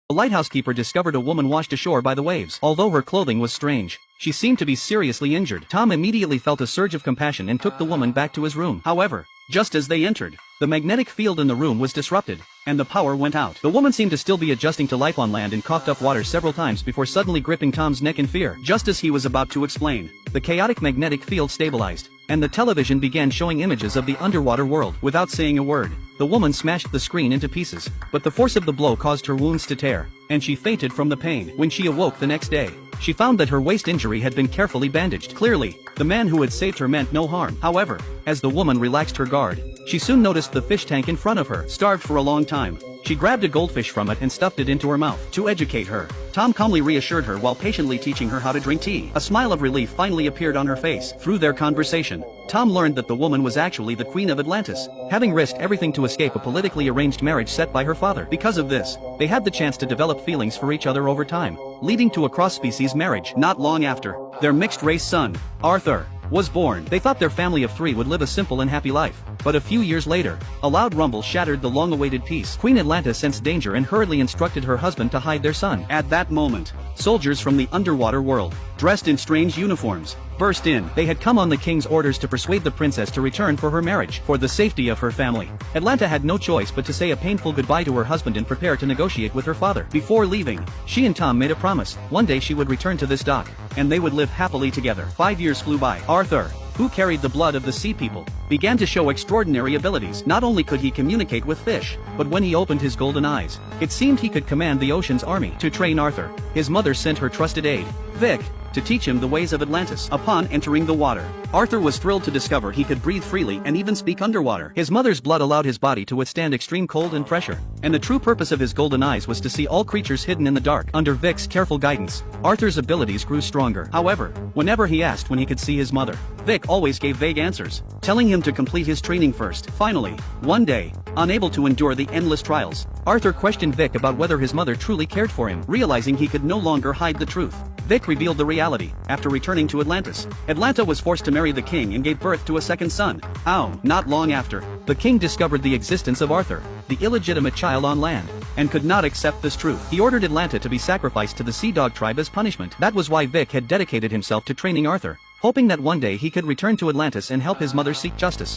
The lighthouse keeper discovered a woman washed ashore by the waves. Although her clothing was strange, she seemed to be seriously injured. Tom immediately felt a surge of compassion and took the woman back to his room. However, just as they entered, the magnetic field in the room was disrupted, and the power went out. The woman seemed to still be adjusting to life on land and coughed up water several times before suddenly gripping Tom's neck in fear. Just as he was about to explain, the chaotic magnetic field stabilized, and the television began showing images of the underwater world. Without saying a word, the woman smashed the screen into pieces, but the force of the blow caused her wounds to tear, and she fainted from the pain. When she awoke the next day, she found that her waist injury had been carefully bandaged. Clearly, the man who had saved her meant no harm. However, as the woman relaxed her guard, she soon noticed the fish tank in front of her. Starved for a long time, she grabbed a goldfish from it and stuffed it into her mouth. To educate her, Tom calmly reassured her while patiently teaching her how to drink tea. A smile of relief finally appeared on her face. Through their conversation, Tom learned that the woman was actually the Queen of Atlantis, having risked everything to escape a politically arranged marriage set by her father. Because of this, they had the chance to develop feelings for each other over time, leading to a cross-species marriage. Not long after, their mixed-race son, Arthur, was born. They thought their family of 3 would live a simple and happy life. But a few years later, a loud rumble shattered the long-awaited peace. Queen Atlantis sensed danger and hurriedly instructed her husband to hide their son. At that moment, soldiers from the underwater world, dressed in strange uniforms, burst in. They had come on the king's orders to persuade the princess to return for her marriage. For the safety of her family, Atlanta had no choice but to say a painful goodbye to her husband and prepare to negotiate with her father. Before leaving, she and Tom made a promise. One day she would return to this dock, and they would live happily together. 5 years flew by. Arthur, who carried the blood of the sea people, began to show extraordinary abilities. Not only could he communicate with fish, but when he opened his golden eyes, it seemed he could command the ocean's army. To train Arthur, his mother sent her trusted aide, Vic, to teach him the ways of Atlantis. Upon entering the water, Arthur was thrilled to discover he could breathe freely and even speak underwater. His mother's blood allowed his body to withstand extreme cold and pressure, and the true purpose of his golden eyes was to see all creatures hidden in the dark. Under Vic's careful guidance, Arthur's abilities grew stronger. However, whenever he asked when he could see his mother, Vic always gave vague answers, telling him to complete his training first. Finally, one day, unable to endure the endless trials, Arthur questioned Vic about whether his mother truly cared for him. Realizing he could no longer hide the truth, Vic revealed the reality. After returning to Atlantis, Atlanta was forced to marry the king and gave birth to a second son. Not long after, the king discovered the existence of Arthur, the illegitimate child on land, and could not accept this truth. He ordered Atlanta to be sacrificed to the Sea Dog tribe as punishment. That was why Vic had dedicated himself to training Arthur, hoping that one day he could return to Atlantis and help his mother seek justice.